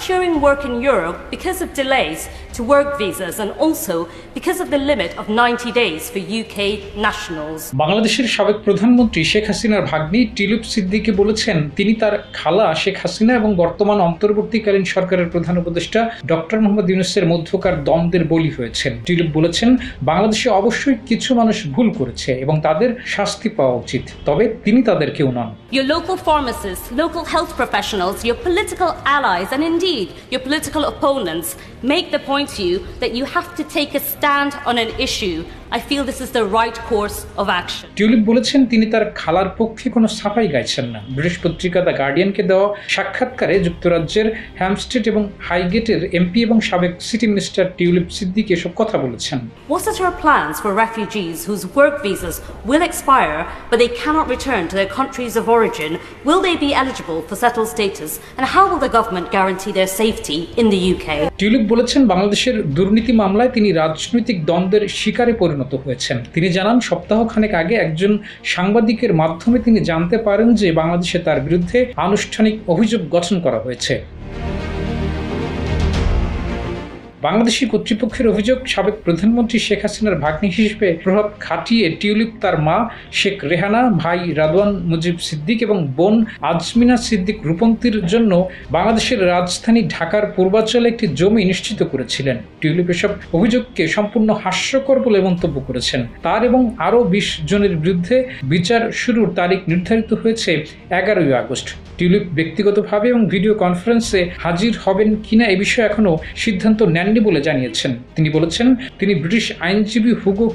securing work in Europe because of delays to work visas and also because of the limit of 90 days for UK nationals. বাংলাদেশের সাবেক প্রধানমন্ত্রী শেখ হাসিনার ভাগ্নি tulip Siddiqui বলেছেন তিনি তার খালা শেখ হাসিনা এবং বর্তমান অন্তর্বর্তীকালীন সরকারের প্রধান উপদেষ্টা ডক্টর মোহাম্মদ ইউনূসের মধ্যকার দ্বন্দ্বের বলি হয়েছেন। টিউলিপ বলেছেন বাংলাদেশে অবশ্যই কিছু মানুষ ভুল করেছে এবং তাদের শাস্তি পাওয়া উচিত, তবে তিনি তাদের কেউ নন। Your local pharmacists, local health professionals, your political allies and indeed your political opponents make the point to you that you have to take a stand on an issue. I feel this is the right course of action. Tulip বলেছেন তিনি তার খালার পক্ষে কোনো সাফাই গাইছেন না। British পত্রিকা দ্য গার্ডিয়ানকে দেওয়া সাক্ষাৎকারে যুক্তরাজ্যের হ্যামস্টেড এবং হাইগেটের এমপি এবং সাবেক সিটি মিনিস্টার টিউলিপ সিদ্দিকী এসব কথা বলেছেন। What are your plans for refugees whose work visas will expire but they cannot return to their countries of origin? Will they be eligible for settled status and how will the government guarantee their safety in the UK? Tulip বলেছেন বাংলাদেশের দুর্নীতি মামলায় তিনি রাজনৈতিক দ্বন্দ্বের শিকারে পরিণত হয়েছেন। তিনি জানান সপ্তাহখানেক আগে একজন সাংবাদিকের মাধ্যমে তিনি জানতে পারেন যে বাংলাদেশে তার বিরুদ্ধে আনুষ্ঠানিক অভিযোগ গঠন করা হয়েছে। বাংলাদেশি কর্তৃপক্ষের অভিযোগ সাবেক প্রধানমন্ত্রী শেখ হাসিনার ভাগ্নি হিসেবে প্রভাব খাটিয়ে টিউলিপ তার মা শেখ রেহানা, ভাই রাদওয়ান মুজিব সিদ্দিক এবং বোন আজমিনা সিদ্দিক রূপন্তীর জন্য বাংলাদেশের রাজধানী ঢাকার পূর্বাঞ্চলে একটি জমি নিশ্চিত করেছিলেন। টিউলিপ এসব অভিযোগকে সম্পূর্ণ হাস্যকর বলে মন্তব্য করেছেন। তার এবং আরও 20 জনের বিরুদ্ধে বিচার শুরুর তারিখ নির্ধারিত হয়েছে 11ই আগস্ট। টিউলিপ ব্যক্তিগতভাবে এবং ভিডিও কনফারেন্সে হাজির হবেন কিনা এ বিষয়ে এখনো সিদ্ধান্ত নেননি বলে জানিয়েছেন। তিনি বলেছেন তিনি ব্রিটিশ আইনজীবী হুগো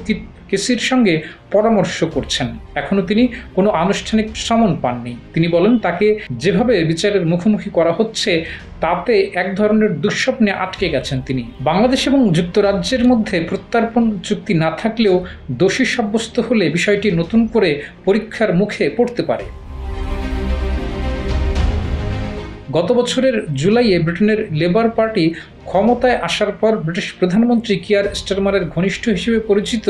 কেসির সঙ্গে পরামর্শ করছেন। এখনো তিনি কোনো আনুষ্ঠানিক সমন পাননি। তিনি বলেন তাকে যেভাবে বিচারের মুখোমুখি করা হচ্ছে তাতে এক ধরনের দুঃস্বপ্নে আটকে গেছেন তিনি। বাংলাদেশ এবং যুক্তরাজ্যের মধ্যে প্রত্যর্পণ চুক্তি না থাকলেও দোষী সাব্যস্ত হলে বিষয়টি নতুন করে পরীক্ষার মুখে পড়তে পারে। গত বছরের জুলাইয়ে ব্রিটেনের লেবার পার্টি ক্ষমতায় আসার পর ব্রিটিশ প্রধানমন্ত্রী কিয়ার স্টারমারের ঘনিষ্ঠ হিসেবে পরিচিত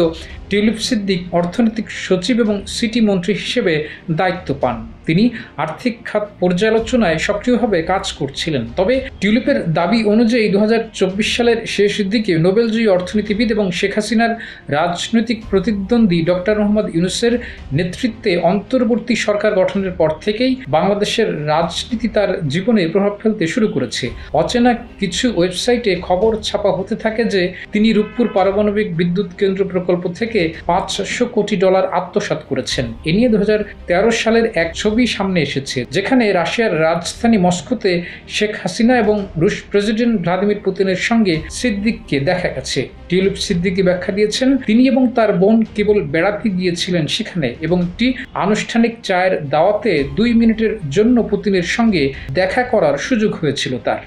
টিউলিপ সিদ্দিক অর্থনৈতিক সচিব এবং সিটি মন্ত্রী হিসেবে দায়িত্ব পান। তিনি আর্থিক খাত পর্যালোচনায় সক্রিয়ভাবে কাজ করছিলেন। তবে টিউলিপের দাবি অনুযায়ী 2024 সালের শেষ দিকে নোবেলজয়ী অর্থনীতিবিদ এবং শেখ হাসিনার রাজনৈতিক প্রতিদ্বন্দ্বী ডক্টর মোহাম্মদ ইউনূসের নেতৃত্বে অন্তর্বর্তী সরকার গঠনের পর থেকেই বাংলাদেশের রাজনীতি তার জীবনে প্রভাব ফেলতে শুরু করেছে। অচেনা কিছু ওয়েবসাইটে খবর ছাপা হতে থাকে যে তিনি রূপপুর পারমাণবিক বিদ্যুৎ কেন্দ্র প্রকল্প থেকে $500 কোটি আত্মসাৎ করেছেন। এ নিয়ে 2013 সালের এক ছবি সামনে এসেছে যেখানে রাশিয়ার রাজধানী মস্কোতে শেখ হাসিনা এবং রুশ প্রেসিডেন্ট ভ্লাদিমির পুতিনের সঙ্গে সিদ্দিককে দেখা গেছে। টিউলিপ সিদ্দিকী ব্যাখ্যা দিয়েছেন তিনি এবং তার বোন কেবল বেড়াতে গিয়েছিলেন সেখানে এবং একটি আনুষ্ঠানিক চায়ের দাওয়াতে 2 মিনিটের জন্য পুতিনের সঙ্গে দেখা করার সুযোগ হয়েছিল তার।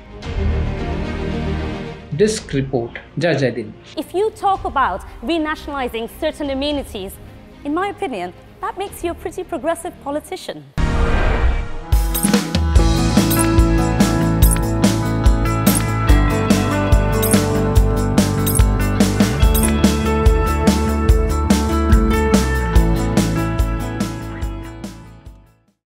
Desk report. Jai Jai Din. If you talk about renationalizing certain amenities, in my opinion, that makes you a pretty progressive politician.